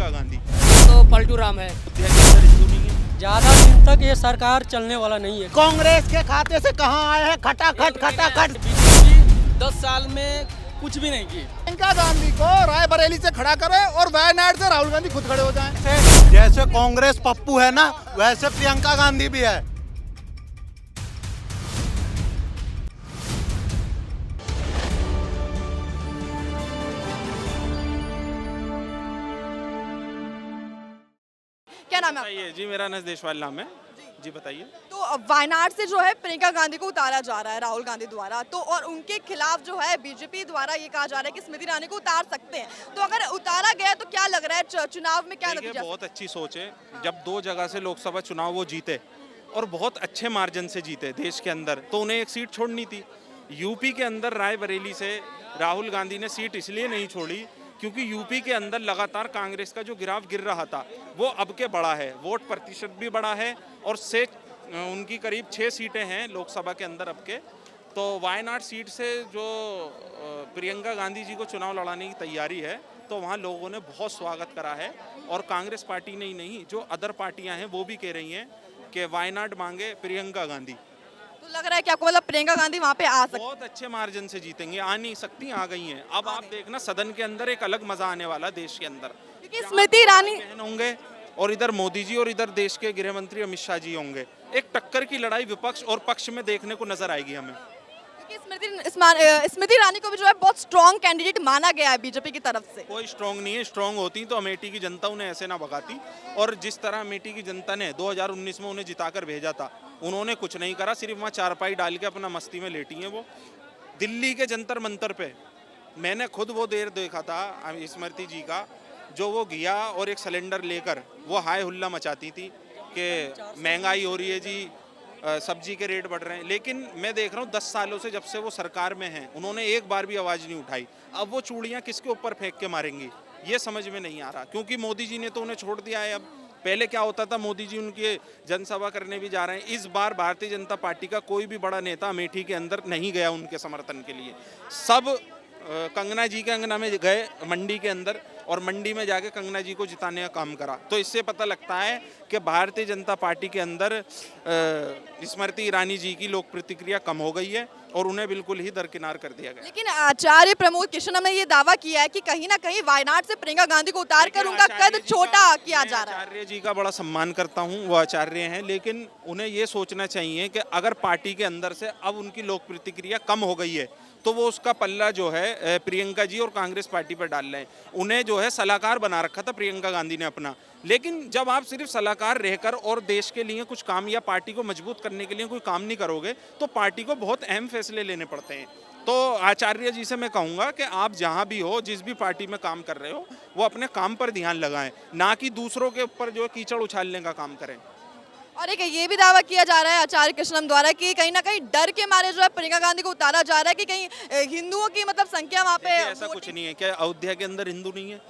प्रियंका गांधी। तो पलटू राम है। अयोध्या के अंदर हिंदू नहीं है। ज्यादा दिन तक ये सरकार चलने वाला नहीं है। कांग्रेस के खाते से कहां आए हैं खटाखट खटाखट। बीजेपी 10 साल में कुछ भी नहीं की। प्रियंका गांधी को रायबरेली से खड़ा करें और वायनाड से राहुल गांधी खुद खड़े हो जाएं। जैसे कांग्रेस पप्पू है ना, वैसे प्रियंका गांधी भी है। क्या नाम है आपका? बताइए जी, मेरा नज देशवाल नाम है जी, बताइए। तो वायनाड से जो है प्रियंका गांधी को उतारा जा रहा है राहुल गांधी द्वारा, तो और उनके खिलाफ जो है बीजेपी द्वारा ये कहा जा रहा है कि स्मृति ईरानी को उतार सकते हैं। तो अगर उतारा गया तो क्या लग रहा है चुनाव में क्या देखिए, नतीजा? बहुत अच्छी सोच है। जब 2 जगह से लोकसभा चुनाव वो जीते और बहुत अच्छे मार्जिन से जीते देश के अंदर, तो उन्हें एक सीट छोड़नी थी। यूपी के अंदर रायबरेली से राहुल गांधी ने सीट इसलिए नहीं छोड़ी क्योंकि यूपी के अंदर लगातार कांग्रेस का जो गिराव गिर रहा था वो अब के बढ़ा है, वोट प्रतिशत भी बढ़ा है और से उनकी करीब 6 सीटें हैं लोकसभा के अंदर अब के। तो वायनाड सीट से जो प्रियंका गांधी जी को चुनाव लड़ाने की तैयारी है, तो वहाँ लोगों ने बहुत स्वागत करा है। और कांग्रेस पार्टी ने ही नहीं, जो अदर पार्टियां हैं वो भी कह रही हैं कि वायनाड मांगे प्रियंका गांधी। तो लग रहा है कि आपको मतलब प्रियंका गांधी वहाँ पे आ सकती बहुत अच्छे मार्जिन से जीतेंगे। आ नहीं सकती, आ गई हैं। अब आप देखना, सदन के अंदर एक अलग मजा आने वाला देश के अंदर। है, क्योंकि स्मृति ईरानी बहन होंगे और इधर मोदी जी और इधर देश के गृह मंत्री अमित शाह जी होंगे। एक टक्कर की लड़ाई विपक्ष और पक्ष में देखने को नजर आएगी हमें। क्योंकि स्मृति ईरानी को भी जो है बहुत स्ट्रॉन्ग कैंडिडेट माना गया है बीजेपी की तरफ से। कोई स्ट्रांग नहीं है। स्ट्रांग होती तो अमेठी की जनता उन्हें ऐसे ना भगाती। और जिस तरह अमेठी की जनता ने 2019 में उन्हें जिताकर भेजा था, उन्होंने कुछ नहीं करा, सिर्फ वहाँ चारपाई डाल के अपना मस्ती में लेटी हैं वो। दिल्ली के जंतर मंतर पे मैंने खुद वो देर देखा था स्मृति जी का, जो वो गया और एक सिलेंडर लेकर वो हाय हुल्ला मचाती थी कि महंगाई हो रही है जी, सब्जी के रेट बढ़ रहे हैं। लेकिन मैं देख रहा हूँ 10 सालों से, जब से वो सरकार में हैं, उन्होंने एक बार भी आवाज़ नहीं उठाई। अब वो चूड़ियाँ किसके ऊपर फेंक के मारेंगी, ये समझ में नहीं आ रहा। क्योंकि मोदी जी ने तो उन्हें छोड़ दिया है। अब पहले क्या होता था, मोदी जी उनकी जनसभा करने भी जा रहे हैं। इस बार भारतीय जनता पार्टी का कोई भी बड़ा नेता अमेठी के अंदर नहीं गया उनके समर्थन के लिए। सब कंगना जी के अंगना में गए मंडी के अंदर, और मंडी में जाके कंगना जी को जिताने का काम करा। तो इससे पता लगता है कि भारतीय जनता पार्टी के अंदर स्मृति ईरानी जी की लोक प्रतिक्रिया कम हो गई है और उन्हें बिल्कुल ही दरकिनार कर दिया गया। लेकिन आचार्य प्रमोद कृष्णम ने ये दावा किया है कि कहीं ना कहीं वायनाड से प्रियंका गांधी को उतार कर उनका कद छोटा किया जा रहा है। आचार्य जी का बड़ा सम्मान करता हूँ, वो आचार्य हैं, लेकिन उन्हें ये सोचना चाहिए कि अगर पार्टी के अंदर से अब उनकी लोक प्रतिक्रिया कम हो गई है, तो वो उसका पल्ला जो है प्रियंका जी और कांग्रेस पार्टी पर डाल रहे हैं। उन्हें जो है सलाहकार बना रखा था प्रियंका गांधी ने अपना। लेकिन जब आप सिर्फ सलाहकार रहकर और देश के लिए कुछ काम या पार्टी को मजबूत करने के लिए कोई काम नहीं करोगे, तो पार्टी को बहुत अहम फैसले लेने पड़ते हैं। तो आचार्य जी से मैं कहूँगा कि आप जहाँ भी हो, जिस भी पार्टी में काम कर रहे हो, वो अपने काम पर ध्यान लगाएं, ना कि दूसरों के ऊपर जो है कीचड़ उछालने का काम करें। और एक ये भी दावा किया जा रहा है आचार्य कृष्णम द्वारा कि कहीं ना कहीं डर के मारे जो है प्रियंका गांधी को उतारा जा रहा है कि कहीं हिंदुओं की मतलब संख्या वहाँ पे ऐसा कुछ नहीं है। क्या अयोध्या के अंदर हिंदू नहीं है?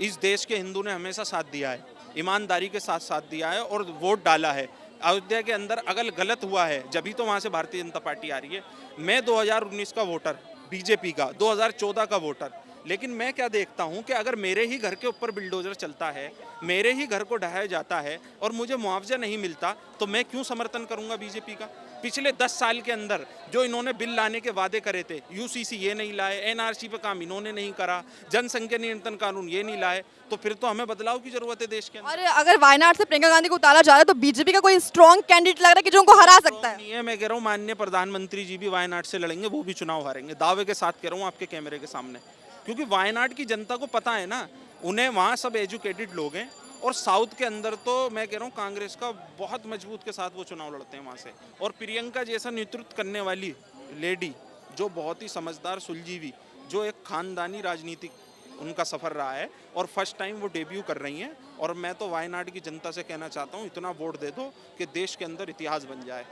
इस देश के हिंदू ने हमेशा साथ दिया है, ईमानदारी के साथ साथ दिया है और वोट डाला है। अयोध्या के अंदर अगर गलत हुआ है, जब ही तो वहाँ से भारतीय जनता पार्टी आ रही है। मैं 2019 का वोटर बीजेपी का, 2014 का वोटर, लेकिन मैं क्या देखता हूं कि अगर मेरे ही घर के ऊपर बिल्डोजर चलता है, मेरे ही घर को ढहाया जाता है और मुझे मुआवजा नहीं मिलता, तो मैं क्यों समर्थन करूंगा बीजेपी का? पिछले 10 साल के अंदर जो इन्होंने बिल लाने के वादे करे थे, यूसीसी ये नहीं लाए, एनआरसी पे काम इन्होंने नहीं करा, जनसंख्या नियंत्रण कानून ये नहीं लाए, तो फिर तो हमें बदलाव की जरूरत है देश के अंदर। और अगर वायनाड से प्रियंका गांधी को उतारा जा रहा है तो बीजेपी का कोई स्ट्रॉन्ग कैंडिडेट लग रहा है कि जो उनको हरा सकता है? नहीं है, मैं कह रहा हूँ माननीय प्रधानमंत्री जी भी वायनाड से लड़ेंगे, वो भी चुनाव हारेंगे, दावे के साथ कह रहा हूँ आपके कैमरे के सामने। क्योंकि वायनाड की जनता को पता है ना, उन्हें वहाँ सब एजुकेटेड लोग हैं, और साउथ के अंदर तो मैं कह रहा हूँ कांग्रेस का बहुत मजबूत के साथ वो चुनाव लड़ते हैं वहाँ से। और प्रियंका जैसा नेतृत्व करने वाली लेडी, जो बहुत ही समझदार सुलझी, जो एक खानदानी राजनीतिक उनका सफ़र रहा है और फर्स्ट टाइम वो डेब्यू कर रही हैं। और मैं तो वायनाड की जनता से कहना चाहता हूँ, इतना वोट दे दो कि देश के अंदर इतिहास बन जाए।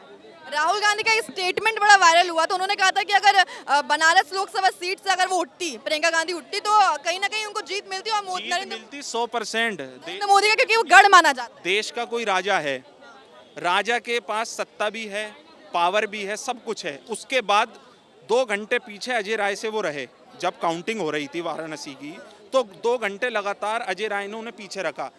राहुल गांधी का स्टेटमेंट बड़ा वायरल हुआ, तो उन्होंने कहा था कि अगर बनारस लोकसभा सीट से अगर वो उठती, प्रियंका गांधी उठती, तो कहीं ना कहीं उनको जीत मिलती और नरेंद्र मिलती 100%। मोदी का, क्योंकि वो गढ़ माना जाता है। देश का कोई राजा है, राजा के पास सत्ता भी है, पावर भी है, सब कुछ है। उसके बाद 2 घंटे पीछे अजय राय से वो रहे, जब काउंटिंग हो रही थी वाराणसी की, तो 2 घंटे लगातार अजय राय ने उन्हें पीछे रखा।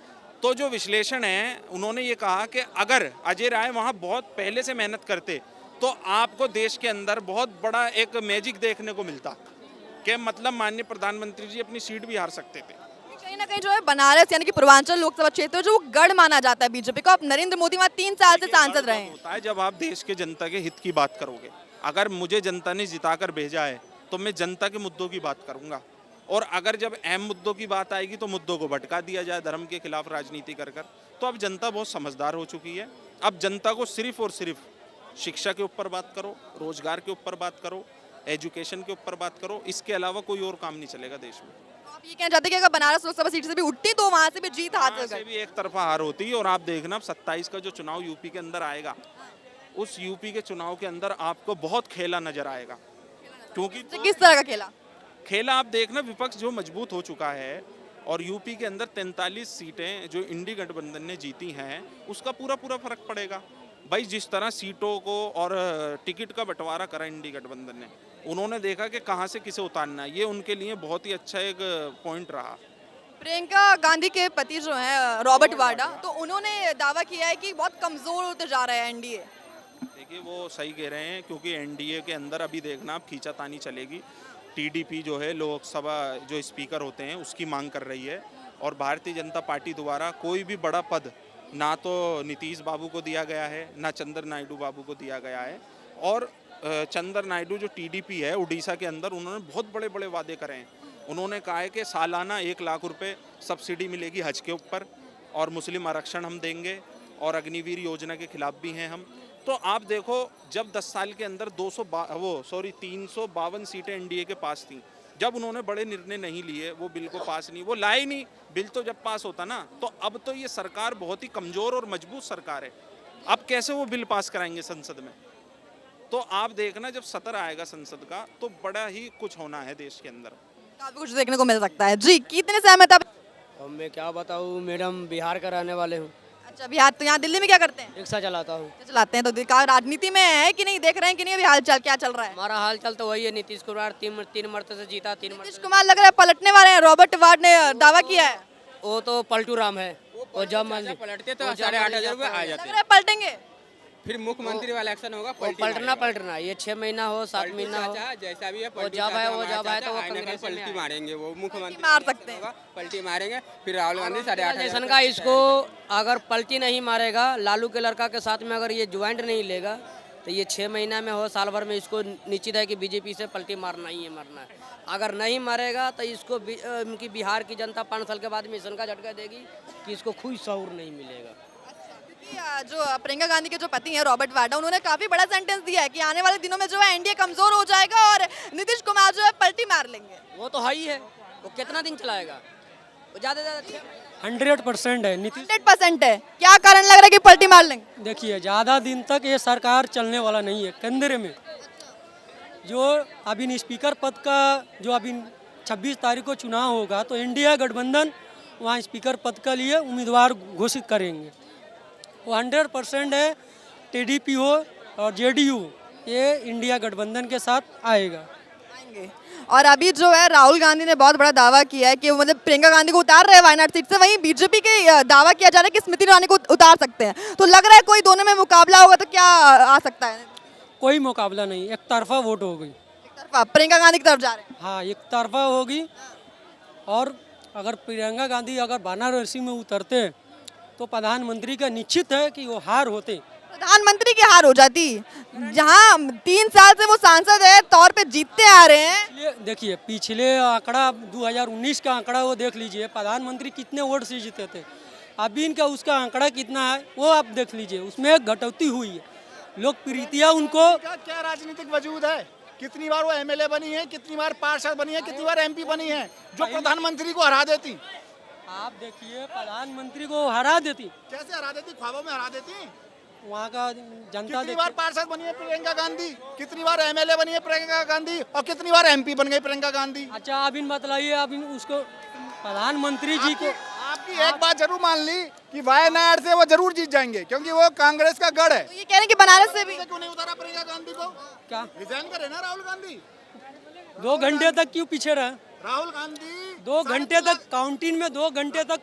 तो जो विश्लेषण है, उन्होंने ये कहा कि अगर अजय राय वहाँ बहुत पहले से मेहनत करते तो आपको देश के अंदर बहुत बड़ा एक मैजिक देखने को मिलता कि मतलब माननीय प्रधानमंत्री जी अपनी सीट भी हार सकते थे। कहीं ना कहीं जो है बनारस यानी कि पूर्वांचल लोकसभा क्षेत्र जो वो गढ़ माना जाता है बीजेपी को। अब नरेंद्र मोदी वहाँ 3 साल से सांसद रहे हैं। होता है जब आप देश के जनता के हित की बात करोगे। अगर मुझे जनता ने जिताकर भेजा है तो मैं जनता के मुद्दों की बात करूंगा, और अगर जब अहम मुद्दों की बात आएगी तो मुद्दों को भटका दिया जाए धर्म के खिलाफ राजनीति कर कर। तो अब जनता बहुत समझदार हो चुकी है। अब जनता को सिर्फ और सिर्फ शिक्षा के ऊपर बात करो, रोजगार के ऊपर बात करो, एजुकेशन के ऊपर बात करो, इसके अलावा कोई और काम नहीं चलेगा देश में। तो आप ये कहना चाहते हैं कि अगर बनारस लोकसभा सीट से भी उठती तो वहाँ से भी जीत हासिल वहाँ से कर। भी एक तरफा हार होती है। और आप देखना 27 का जो चुनाव यूपी के अंदर आएगा, उस यूपी के चुनाव के अंदर आपको बहुत खेला नजर आएगा। क्योंकि किस तरह का खेला? खेला आप देखना, विपक्ष जो मजबूत हो चुका है और यूपी के अंदर 43 सीटें जो इंडी गठबंधन ने जीती हैं, उसका पूरा फर्क पड़ेगा। भाई जिस तरह सीटों को और टिकट का बंटवारा करा इंडी गठबंधन ने, उन्होंने देखा कि कहां से किसे उतारना है। ये उनके लिए बहुत ही अच्छा एक पॉइंट रहा। प्रियंका गांधी के पति जो हैं रॉबर्ट वाड्रा, तो उन्होंने दावा किया है कि बहुत कमजोर होते जा रहा है एनडीए। देखिए वो सही कह रहे हैं, क्योंकि एनडीए के अंदर अभी देखना आप खींचातानी चलेगी। टीडीपी जो है लोकसभा जो स्पीकर होते हैं उसकी मांग कर रही है, और भारतीय जनता पार्टी द्वारा कोई भी बड़ा पद ना तो नीतीश बाबू को दिया गया है, ना चंद्र नायडू बाबू को दिया गया है। और चंद्र नायडू जो टीडीपी है उड़ीसा के अंदर, उन्होंने बहुत बड़े बड़े वादे करे हैं। उन्होंने कहा है कि सालाना 1 लाख रुपए सब्सिडी मिलेगी हज के ऊपर, और मुस्लिम आरक्षण हम देंगे, और अग्निवीर योजना के खिलाफ भी हैं हम। तो आप देखो, जब 10 साल के अंदर 352 सीटें एनडीए के पास थी, जब उन्होंने बड़े निर्णय नहीं लिए, वो बिल को पास नहीं, वो लाए नहीं। बिल तो जब पास होता ना, तो अब तो ये सरकार बहुत ही कमजोर और मजबूत सरकार है। अब कैसे वो बिल पास कराएंगे संसद में? तो आप देखना जब सत्र आएगा संसद का, तो बड़ा ही कुछ होना है देश के अंदर। काफी कुछ देखने को मिल सकता है। जी, कितने सहमत आप? अब मैं क्या बताऊँ मैडम, बिहार का रहने वाले हूँ। अच्छा, बिहार। तो यहाँ दिल्ली में क्या करते हैं? रिक्शा चलाता हूँ। क्या चलाते हैं? तो राजनीति में है कि नहीं, देख रहे हैं कि नहीं अभी हाल चाल क्या चल रहा है? हमारा हाल चाल तो वही है, नीतीश कुमार 3 मरते से जीता, 3 नीतीश मरते। कुमार लग रहा है पलटने वाले हैं। रॉबर्ट वाड्रा ने दावा किया है। वो तो पलटू राम है, वो जब मान ली पलटते तो 8,500 रुपये आ लग जाते। रहा है पलटेंगे। फिर मुख्यमंत्री वाला एक्शन होगा, वो पलटना ये 6 महीना हो 7 महीना हो, जैसा भी है वो जब है तो वो कांग्रेस में पलटी आए। मारेंगे, वो मुख्यमंत्री मार सकते हैं। होगा, पलटी मारेंगे। फिर राहुल गांधी 8,500 जैसन का इसको अगर पलटी नहीं मारेगा, लालू के लड़का के साथ में अगर ये ज्वाइंट नहीं लेगा, तो ये 6 महीना में हो साल भर में इसको निश्चित है कि बीजेपी से पलटी मारना ही है, मारना है। अगर नहीं मारेगा तो इसको उनकी बिहार की जनता 5 साल के बाद में ऐसा का झटका देगी कि इसको खुद शऊर नहीं मिलेगा। क्योंकि जो प्रियंका गांधी के जो पति हैं रॉबर्ट वाड्रा, उन्होंने काफी बड़ा सेंटेंस दिया है कि आने वाले दिनों में जो है एनडीए कमजोर हो जाएगा और नीतीश कुमार जो है पलटी मार लेंगे। वो तो है ही है, वो कितना दिन चलाएगा? वो ज़्यादा 100% है। नीतीश 100% है। क्या कारण लग रहा है कि पलटी मार लेंगे? देखिए, ज़्यादा दिन तक ये सरकार चलने वाला नहीं है। केंद्र में जो अभी स्पीकर पद का जो अभी 26 तारीख को चुनाव होगा, तो इंडिया गठबंधन वहाँ स्पीकर पद के लिए उम्मीदवार घोषित करेंगे। वो 100% है। टीडीपी हो और जेडीयू, ये इंडिया गठबंधन के साथ आएगा। और अभी जो है राहुल गांधी ने बहुत बड़ा दावा किया है कि वो मतलब प्रियंका गांधी को उतार रहे हैं वायनाड सीट से। वहीं बीजेपी के दावा किया जा रहा है कि स्मृति ईरानी को उतार सकते हैं। तो लग रहा है कोई दोनों में मुकाबला होगा तो क्या आ सकता है? कोई मुकाबला नहीं, एक तरफा वोट हो गई। एक तरफा प्रियंका गांधी की तरफ जा रहे हैं। हाँ, एक तरफा होगी। और अगर प्रियंका गांधी अगर वाराणसी में उतरते हैं तो प्रधानमंत्री का निश्चित है कि वो हार होते। प्रधानमंत्री की हार हो जाती, जहां 3 साल से वो सांसद है तौर पे जीतते आ रहे हैं। देखिए, पिछले आंकड़ा 2019 का आंकड़ा वो देख लीजिए, प्रधानमंत्री कितने वोट से जीते थे। अभी इनका उसका आंकड़ा कितना है वो आप देख लीजिए, उसमें घटौती हुई है। लोकप्रियता उनको क्या राजनीतिक वजूद है? कितनी बार वो एमएलए बनी है, कितनी बार पार्षद बनी है, कितनी बार एमपी बनी है, जो प्रधानमंत्री को हरा देती। आप देखिए, प्रधानमंत्री को हरा देती। कैसे हरा देती? ख्वाबों में हरा देती। वहाँ का जनता कितनी बार पार्षद बनी है प्रियंका गांधी, कितनी बार एमएलए बनी है प्रियंका गांधी, और कितनी बार एमपी बन गई प्रियंका गांधी। अच्छा, आप इन बतलाइए, आप इन उसको प्रधानमंत्री जी को आपकी एक बात जरूर मान ली कि वायनाड से वो जरूर जीत जाएंगे, क्योंकि वो कांग्रेस का गढ़ है। तो ये कह रहे हैं कि बनारस से भी क्यों नहीं उतारा प्रियंका गांधी को? क्या रिजाइन करे ना राहुल गांधी। 2 घंटे तक क्यों पीछे रहे? राहुल गांधी 2 घंटे तक काउंटिंग में 2 घंटे तक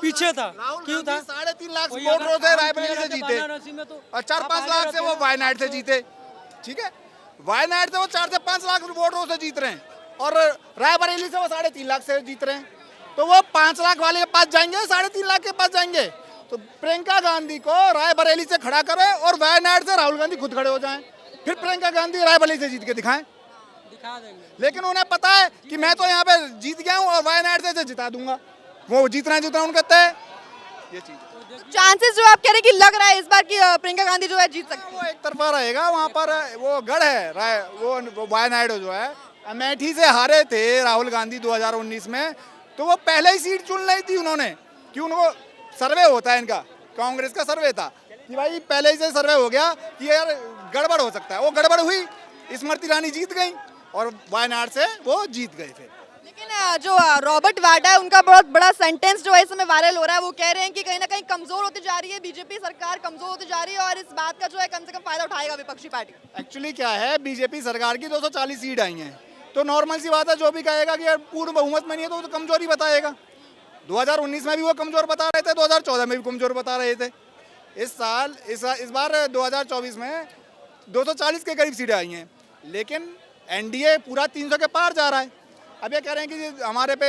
पीछे था। क्यों था? 3.5 लाख कोई वोटरों अगर से काम रायबरेली किया से रहता जीते वाराणसी में तो और 4-5 आप आगे लाख से रहते वो हैं। वायनाड से जीते। ठीक है, वायनाड से वो 4 से 5 लाख वोटरों से जीत रहे हैं और रायबरेली से वो 3.5 लाख से जीत रहे हैं। तो वो 5 लाख वाले के पास जाएंगे, 3.5 लाख के पास जाएंगे। तो प्रियंका गांधी को रायबरेली से खड़ा करें और वायनाड से राहुल गांधी खुद खड़े हो जाएं, फिर प्रियंका गांधी रायबरेली से जीत के दिखाएं। दिखा देंगे। लेकिन उन्हें पता है कि मैं तो यहाँ पे जीत गया हूँ और वायनाड से जिता दूंगा। वो जीतना उनका तय है। ये चीज चांसेस जो आप कह रहे हैं कि लग रहा है इस बार की प्रियंका गांधी जो है जीत सकती वो एक तरफा रहेगा। वहाँ पर वो गढ़ है, वो वायनाड जो है अमेठी से हारे थे राहुल गांधी 2019 में। तो वो पहले ही सीट चुन ली थी उन्होंने, कि उनको सर्वे होता है इनका, कांग्रेस का सर्वे था कि भाई पहले ही से सर्वे हो गया कि यार गड़बड़ हो सकता है। वो गड़बड़ हुई, स्मृति ईरानी जीत गई और वायनाड से वो जीत गए फिर। लेकिन जो रॉबर्ट वाड्रा है उनका बहुत बड़ा सेंटेंस जो है इस समय वायरल हो रहा है। वो कह रहे हैं कि कहीं ना कहीं कमजोर होती जा रही है बीजेपी सरकार, कमजोर होती जा रही है और इस बात का जो है कम से कम फायदा उठाएगा विपक्षी पार्टी। एक्चुअली क्या है, बीजेपी सरकार की 240 सीट आई हैं, तो नॉर्मल सी बात है जो भी कहेगा कि यार पूर्ण बहुमत में नहीं है तो वो तो कमजोरी बताएगा। 2019 में भी वो कमजोर बता रहे थे, 2014 में भी कमजोर बता रहे थे। इस बार 2024 में 240 के करीब सीटें आई हैं, लेकिन एनडीए पूरा 300 के पार जा रहा है। अब ये कह रहे हैं कि हमारे पे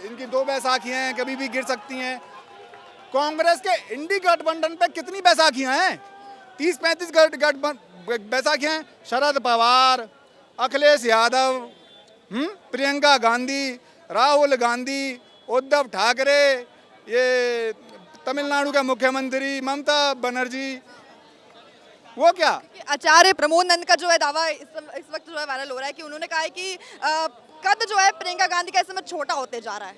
इनकी 2 बैसाखियाँ हैं, कभी भी गिर सकती हैं। कांग्रेस के इंडी गठबंधन पे कितनी बैसाखियाँ हैं? 30-35 बैसाखियाँ हैं। शरद पवार, अखिलेश यादव, प्रियंका गांधी, राहुल गांधी, उद्धव ठाकरे, ये तमिलनाडु के मुख्यमंत्री ममता बनर्जी, वो क्या आचार्य प्रमोद नंद का जो है दावा इस वक्त जो है वायरल हो रहा है कि उन्होंने कहा है कि कद जो है प्रियंका गांधी का इस समय छोटा होते जा रहा है।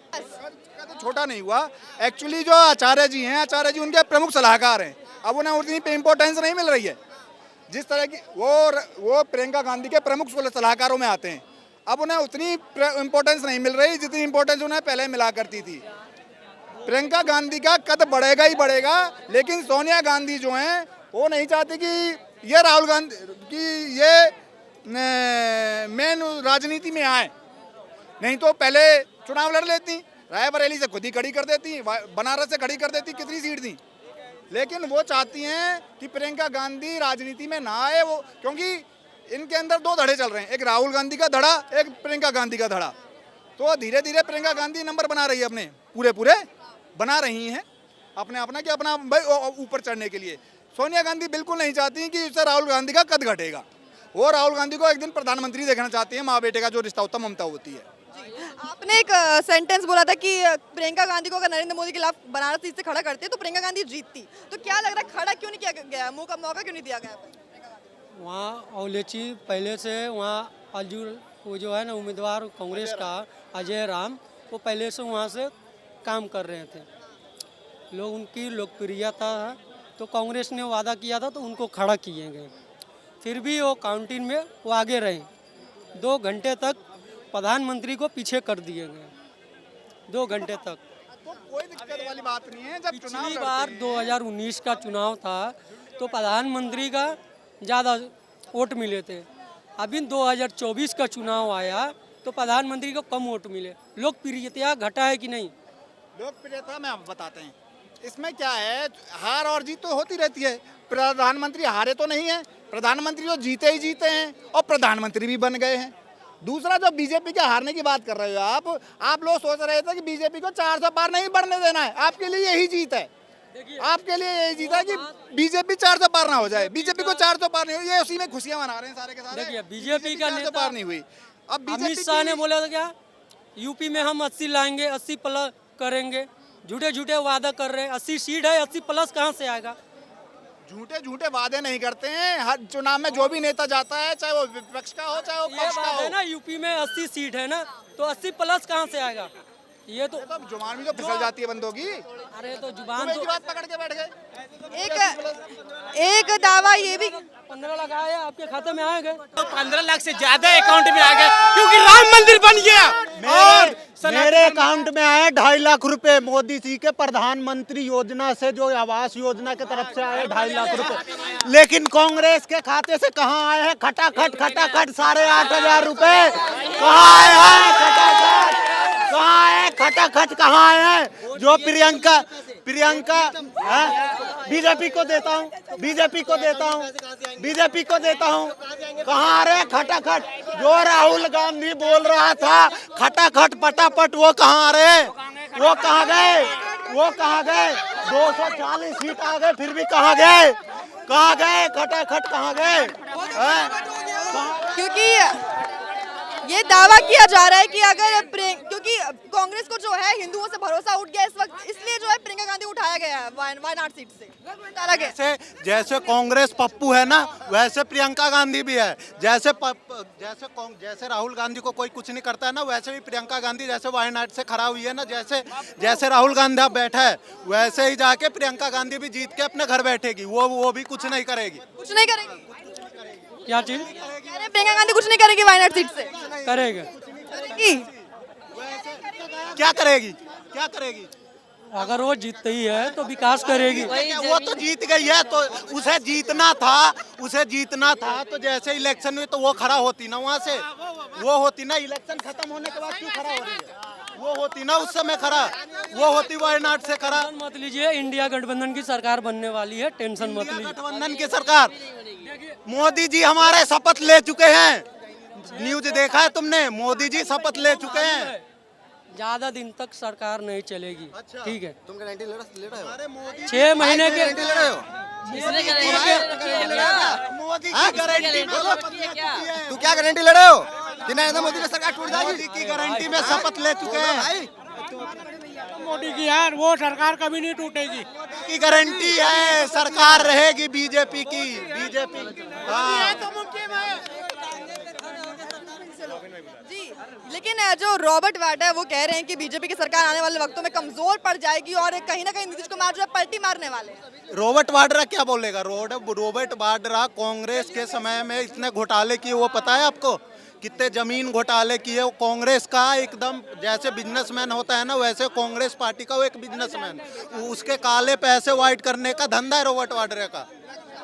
तो छोटा नहीं हुआ। एक्चुअली जो आचार्य जी हैं, आचार्य जी उनके प्रमुख सलाहकार हैं। अब उन्हें उतनी इम्पोर्टेंस नहीं मिल रही है जिस तरह की वो प्रियंका गांधी के प्रमुख सलाहकारों में आते हैं। अब उन्हें उतनी इम्पोर्टेंस नहीं मिल रही जितनी इम्पोर्टेंस उन्हें पहले मिला करती थी। प्रियंका गांधी का कद बढ़ेगा ही बढ़ेगा, लेकिन सोनिया गांधी जो हैं वो नहीं चाहती कि ये राहुल गांधी की ये मेन राजनीति में आए। नहीं तो पहले चुनाव लड़ लेती, रायबरेली से खुद ही खड़ी कर देती, बनारस से खड़ी कर देती, कितनी सीट थी। लेकिन वो चाहती हैं कि प्रियंका गांधी राजनीति में ना आए, वो क्योंकि इनके अंदर 2 धड़े चल रहे हैं, एक राहुल गांधी का धड़ा, एक प्रियंका गांधी का धड़ा। तो धीरे धीरे प्रियंका गांधी नंबर बना रही है, अपने पूरे बना रही हैं अपना कि अपना ऊपर चढ़ने के लिए। सोनिया गांधी बिल्कुल नहीं चाहती कि इससे राहुल गांधी का कद घटेगा। वो राहुल गांधी को एक दिन प्रधानमंत्री देखना चाहती है। माँ बेटे का जो रिश्ता होता ममता होती है। आपने एक सेंटेंस बोला था कि प्रियंका गांधी को अगर नरेंद्र मोदी के खिलाफ बनारस सीट से खड़ा करते तो प्रियंका गांधी जीतती, तो क्या लग रहा है खड़ा क्यों नहीं किया गया, मौका क्यों नहीं दिया गया? वहाँ औलेची पहले से वहाँ अजूर वो जो है ना उम्मीदवार कांग्रेस का अजय राम, वो पहले से वहाँ से काम कर रहे थे। लोग उनकी लोकप्रियता है तो कांग्रेस ने वादा किया था तो उनको खड़ा किए गए। फिर भी वो काउंटिंग में वो आगे रहे। 2 घंटे तक प्रधानमंत्री को पीछे कर दिए गए। 2 घंटे तक। तो कोई दिक्कत वाली बात नहीं है। जब चुनाव पिछली बार 2019 का चुनाव था तो प्रधानमंत्री का ज़्यादा वोट मिले थे। अभी 2024 का चुनाव आया तो प्रधानमंत्री को कम वोट मिले। लोकप्रियता घटा है कि नहीं? लोकप्रियता में आप बताते हैं इसमें क्या है, हार और जीत तो होती रहती है। प्रधानमंत्री हारे तो नहीं है, प्रधानमंत्री तो जीते ही जीते हैं और प्रधानमंत्री भी बन गए हैं। दूसरा, जो बीजेपी के हारने की बात कर रहे हो आप लोग सोच रहे थे कि बीजेपी को 400 पार नहीं बढ़ने देना है। आपके लिए यही जीत है, आपके लिए यही जीत है कि बीजेपी 400 पार ना हो जाए। बीजेपी को 400 पार नहीं हो, ये उसी में खुशियां मना रहे हैं सारे के सारे। देखिए बीजेपी का 400 पार नहीं हुई। अब अमित शाह ने बोला था क्या, यूपी में हम 80 लाएंगे, 80 प्लस करेंगे। झूठे वादा कर रहे हैं। 80 सीट है, 80 प्लस कहाँ से आएगा? झूठे वादे नहीं करते हैं। हर चुनाव में जो भी नेता जाता है, चाहे वो विपक्ष का हो चाहे वो ये पक्ष का बात हो। है ना, यूपी में 80 सीट है ना, तो 80 प्लस कहाँ से आएगा? ये तो जुबान भी तो फिसल जाती है बंदों की। अरे तो जुबान एक तो ही बात पकड़ के बैठ गए। एक दावा ये भी 15 लाख आया आपके खाते में आएगा। तो 15 लाख से ज्यादा अकाउंट में आ गया क्योंकि राम मंदिर बन गया। और मेरे अकाउंट में आए 2.5 लाख रुपए मोदी जी के प्रधानमंत्री योजना से, जो आवास योजना के तरफ से आए 2.5 लाख रुपए। लेकिन कांग्रेस के खाते से कहाँ आए हैं? खटाखट 8,500 रुपए कहाँ आए हैं? खटाखट कहाँ है खटाखट, कहाँ है जो प्रियंका बीजेपी को देता हूँ, बीजेपी को देता हूँ, बीजेपी को देता हूँ। कहाँ रे खटाखट जो राहुल गांधी बोल रहा था खटाखट पटापट, वो कहाँ रे, वो कहाँ गए, वो कहाँ गए? 240 सीट आ गए फिर भी कहाँ गए, कहाँ गए खटाखट, कहाँ गए? क्योंकि ये दावा किया जा रहा है कि अगर क्योंकि कांग्रेस को जो है हिंदुओं से भरोसा उठ गया इस वक्त, इसलिए जो है प्रियंका गांधी उठाया गया है वायनाड सीट से। जैसे कांग्रेस पप्पू है ना, वैसे प्रियंका गांधी भी है। जैसे राहुल गांधी को कोई कुछ नहीं करता है ना, वैसे भी प्रियंका गांधी जैसे वायनाड से खड़ा हुई है ना, जैसे राहुल गांधी अब बैठा है वैसे ही जाके प्रियंका गांधी भी जीत के अपने घर बैठेगी। वो भी कुछ नहीं करेगी, कुछ नहीं करेगी। क्या चीज अरे प्रियंका गांधी कुछ नहीं करेगी वायनाड सीट से। करेगा? करेगी। क्या करेगी, क्या करेगी? अगर वो जीतती है तो विकास करेगी। वो तो जीत गई है, तो उसे जीतना था, तो जैसे इलेक्शन हुई तो वो खड़ा होती ना, वहाँ से वो होती ना, इलेक्शन खत्म होने के बाद क्यों खड़ा हो रही है? वो होती ना उस समय खड़ा, वो होती वायनाड से खड़ा। मत लीजिए, इंडिया गठबंधन की सरकार बनने वाली है, टेंशन मत लीजिए। गठबंधन की सरकार, मोदी जी हमारे शपथ ले चुके हैं, न्यूज देखा है तुमने? मोदी जी शपथ ले चुके हैं। ज्यादा दिन तक सरकार नहीं चलेगी। अच्छा। ठीक है, तुम गारंटी ले रहे हो? अरे मोदी 6 महीने के गारंटी ले रहे हो? मोदी की गारंटी तू क्या गारंटी ले रहे हो कि नरेंद्र मोदी की सरकार टूट मोदी जाएगी? की गारंटी में शपथ ले चुके हैं। मोदी की यार वो सरकार कभी नहीं टूटेगी। की गारंटी है, सरकार रहेगी बीजेपी की, बीजेपी। हाँ। जी, लेकिन जो रॉबर्ट वाड्रा है वो कह रहे हैं कि बीजेपी की सरकार आने वाले वक्तों में कमजोर पड़ जाएगी और कहीं ना कहीं नीतीश कुमार जो है पलटी मारने वाले हैं। रॉबर्ट वाड्रा क्या बोलेगा? रॉबर्ट वाड्रा कांग्रेस के समय में इतने घोटाले किए, वो पता है आपको? कितने जमीन घोटाले किए। वो कांग्रेस का एकदम जैसे बिजनेसमैन होता है ना, वैसे कांग्रेस पार्टी का वो एक बिजनेसमैन, उसके काले पैसे वाइट करने का धंधा है रॉबर्ट वाड्रा का।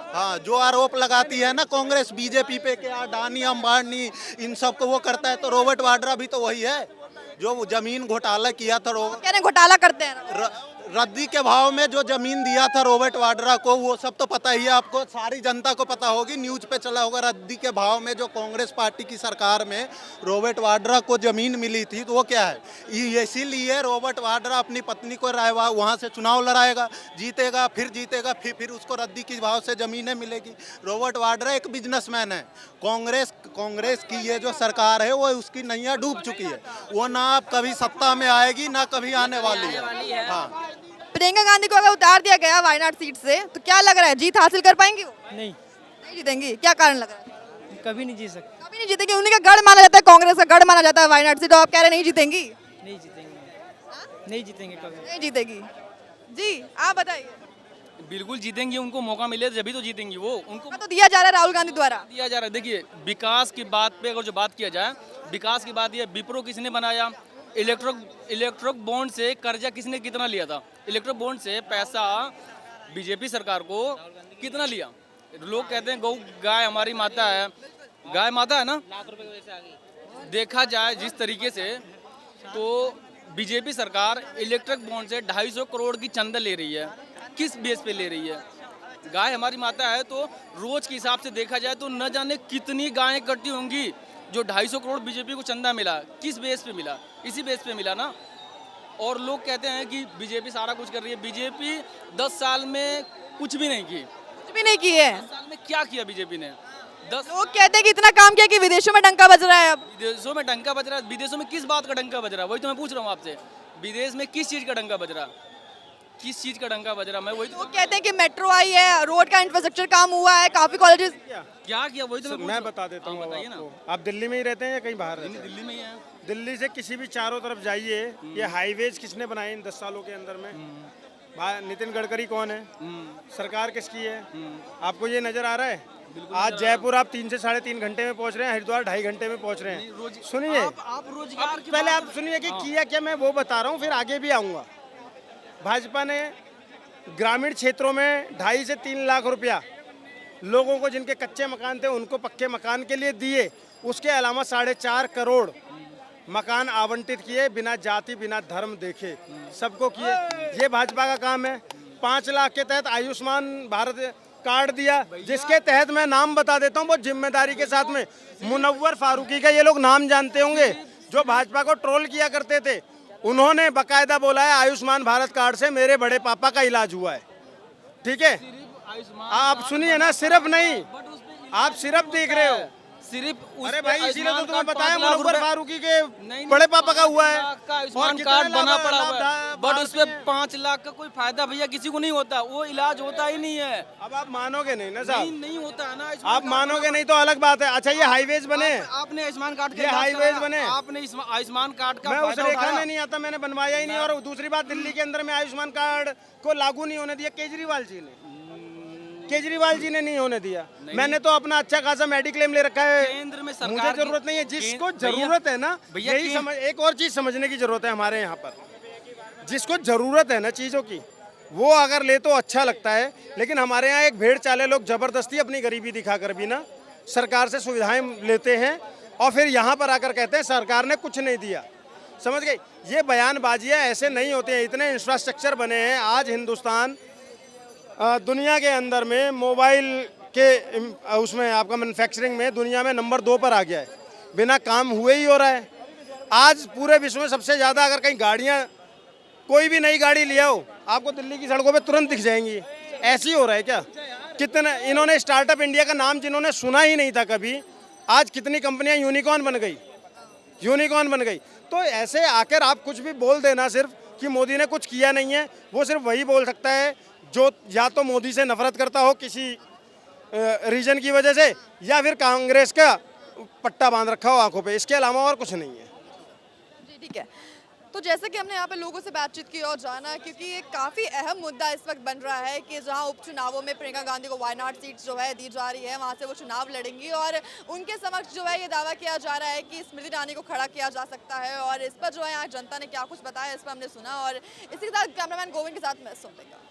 हाँ, जो आरोप लगाती है ना कांग्रेस बीजेपी पे कि अडानी अंबानी इन सब को वो करता है, तो रॉबर्ट वाड्रा भी तो वही है जो जमीन घोटाला किया था। कह रहे हैं घोटाला करते हैं। रद्दी के भाव में जो जमीन दिया था रॉबर्ट वाड्रा को, वो सब तो पता ही है आपको, सारी जनता को पता होगी, न्यूज पे चला होगा। रद्दी के भाव में जो कांग्रेस पार्टी की सरकार में रॉबर्ट वाड्रा को जमीन मिली थी, तो वो क्या है, इसीलिए रॉबर्ट वाड्रा अपनी पत्नी को वहाँ से चुनाव लड़ाएगा, जीतेगा, फिर उसको रद्दी के भाव से जमीनें मिलेगी। रॉबर्ट वाड्रा एक बिजनेसमैन है। कांग्रेस की ये जो सरकार है वो उसकी नैया डूब चुकी है, वो ना कभी सत्ता में आएगी ना कभी आने वाली है। हाँ, प्रियंका गांधी को अगर उतार दिया गया वायनाड सीट से तो क्या लग रहा है, जीत हासिल कर पाएंगी वो? नहीं, नहीं जीतेंगी। क्या कारण लग रहा है? कभी नहीं जीत सकते। कभी नहीं जीतेंगी। उन्हीं का गढ़ माना जाता है, कांग्रेस का गढ़ माना जाता है वायनाड सीट, तो आप कह रहे हैं नहीं जीतेंगी? नहीं जीतेंगे, नहीं जीतेंगे कभी। नहीं जीतेगी। जी, आप बताइए। बिल्कुल जीतेंगी, उनको मौका मिले जभी तो जीतेंगी वो। उनको तो दिया जा रहा है राहुल गांधी द्वारा, दिया जा रहा है। देखिए, विकास की बात पे अगर जो बात किया जाए, विकास की बात, ये विप्रो किसने बनाया, इलेक्ट्रिक बॉन्ड से कर्जा किसने कितना लिया था, इलेक्ट्रिक बॉन्ड से पैसा बीजेपी सरकार को कितना लिया। लोग कहते हैं गौ गाय हमारी माता है, गाय माता है ना। देखा जाए जिस तरीके से, तो बीजेपी सरकार इलेक्ट्रिक बॉन्ड से 250 करोड़ की चंदा ले रही है। किस बेस पे ले रही है? गाय हमारी माता है, तो रोज के हिसाब से देखा जाए तो न जाने कितनी गायें इकट्ठी होंगी। जो 250 करोड़ बीजेपी को चंदा मिला, किस बेस पे मिला? इसी बेस पे मिला ना। और लोग कहते हैं कि बीजेपी सारा कुछ कर रही है। बीजेपी 10 साल में कुछ भी नहीं की। कुछ भी नहीं की है। 10 साल में क्या किया बीजेपी ने? 10 लोग कहते हैं कि इतना काम किया कि विदेशों में डंका बज रहा है। अब विदेशों में डंका बज रहा है। विदेशों में किस बात का डंका बज रहा है, वही तो मैं पूछ रहा हूँ आपसे। विदेश में किस चीज़ का डंका बज रहा, किस चीज़ का डंका बज रहा? मैं वही तो लोग कहते हैं कि मेट्रो आई है, रोड का इंफ्रास्ट्रक्चर काम हुआ है, काफी कॉलेजेस। क्या किया, वही तो मैं बता देता हूँ बताइए ना। आपको। आप दिल्ली में ही रहते हैं या कहीं बाहर रहते हैं? दिल्ली में ही है। दिल्ली से किसी भी चारों तरफ जाइए, ये हाईवेज किसने बनाए इन 10 सालों के अंदर में? नितिन गडकरी कौन है? सरकार किसकी है? आपको ये नजर आ रहा है? आज जयपुर आप 3 से 3.5 घंटे में पहुंच रहे हैं, हरिद्वार 2.5 घंटे में पहुंच रहे हैं। सुनिए, आप रोजगार की पहले बात आप सुनिए कि किया क्या, मैं वो बता रहा हूँ, फिर आगे भी आऊँगा। भाजपा ने ग्रामीण क्षेत्रों में 2.5 से 3 लाख रुपया लोगों को, जिनके कच्चे मकान थे, उनको पक्के मकान के लिए दिए। उसके अलावा 4.5 करोड़ मकान आवंटित किए बिना जाति बिना धर्म देखे, सबको किए। ये भाजपा का काम है। 5 लाख के तहत आयुष्मान भारत कार्ड दिया, जिसके तहत मैं नाम बता देता हूँ, वो जिम्मेदारी के साथ में मुनव्वर फारूकी का ये लोग नाम जानते होंगे, जो भाजपा को ट्रोल किया करते थे। उन्होंने बकायदा बोला है आयुष्मान भारत कार्ड से मेरे बड़े पापा का इलाज हुआ है। ठीक है, आप सुनिए ना, सिर्फ नहीं, आप सिर्फ देख रहे हो सिर्फ अरे भाई, इसीलिए तो तुम्हें बताया मुनव्वर फारूकी के बड़े पापा का हुआ है। आयुष्मान कार्ड बना पड़ा हुआ है, बट उस पे 5 लाख का कोई फायदा भैया किसी को नहीं होता, वो इलाज होता ही नहीं है। अब आप मानोगे नहीं ना साहब, नहीं होता है ना, आप मानोगे नहीं तो अलग बात है। अच्छा, ये हाईवेज बने, आपने आयुष्मान कार्ड के ये हाईवेज बने, आपने आयुष्मान कार्ड का मैं उस फायदा रेखा उठाया। में नहीं आता, मैंने बनवाया ही नहीं। और दूसरी बात, दिल्ली के अंदर में आयुष्मान कार्ड को लागू नहीं होने दिया केजरीवाल जी ने नहीं होने दिया। मैंने तो अपना अच्छा खासा मेडिक्लेम ले रखा है। केंद्र में सरकार मुझे जरूरत नहीं है, जिसको जरूरत है ना, यही समझ। एक और चीज समझने की जरूरत है हमारे यहाँ पर, जिसको जरूरत है ना चीजों की, वो अगर ले तो अच्छा लगता है। लेकिन हमारे यहाँ एक भेड़ चाले लोग जबरदस्ती अपनी गरीबी दिखाकर भी ना सरकार से सुविधाएं लेते हैं, और फिर यहाँ पर आकर कहते हैं सरकार ने कुछ नहीं दिया। समझ गए? ये बयानबाजियाँ ऐसे नहीं होते हैं। इतने इंफ्रास्ट्रक्चर बने हैं आज, हिंदुस्तान दुनिया के अंदर में मोबाइल के उसमें आपका मैन्युफैक्चरिंग में दुनिया में नंबर 2 पर आ गया है। बिना काम हुए ही हो रहा है। आज पूरे विश्व में सबसे ज़्यादा अगर कहीं गाड़ियाँ, कोई भी नई गाड़ी ले आओ, आपको दिल्ली की सड़कों पे तुरंत दिख जाएंगी। ऐसे ही हो रहा है क्या? कितने इन्होंने स्टार्टअप इंडिया का नाम जिन्होंने सुना ही नहीं था कभी, आज कितनी कंपनियाँ यूनिकॉर्न बन गई। तो ऐसे आकर आप कुछ भी बोल देना सिर्फ कि मोदी ने कुछ किया नहीं है, वो सिर्फ वही बोल सकता है जो या तो मोदी से नफरत करता हो किसी रीजन की वजह से, या फिर कांग्रेस का पट्टा बांध रखा हो आंखों पे। इसके अलावा और कुछ नहीं है। जी ठीक है। तो जैसे कि हमने यहाँ पे लोगों से बातचीत की और जाना, क्योंकि ये काफ़ी अहम मुद्दा इस वक्त बन रहा है कि जहाँ उपचुनावों में प्रियंका गांधी को वायनाड सीट जो है दी जा रही है, वहाँ से वो चुनाव लड़ेंगी और उनके समक्ष जो है ये दावा किया जा रहा है कि स्मृति ईरानी को खड़ा किया जा सकता है। और इस पर जो है यहाँ जनता ने क्या कुछ बताया, इस पर हमने सुना। और इसी के साथ कैमरामैन गोविंद के साथ मैं सुन लेगा।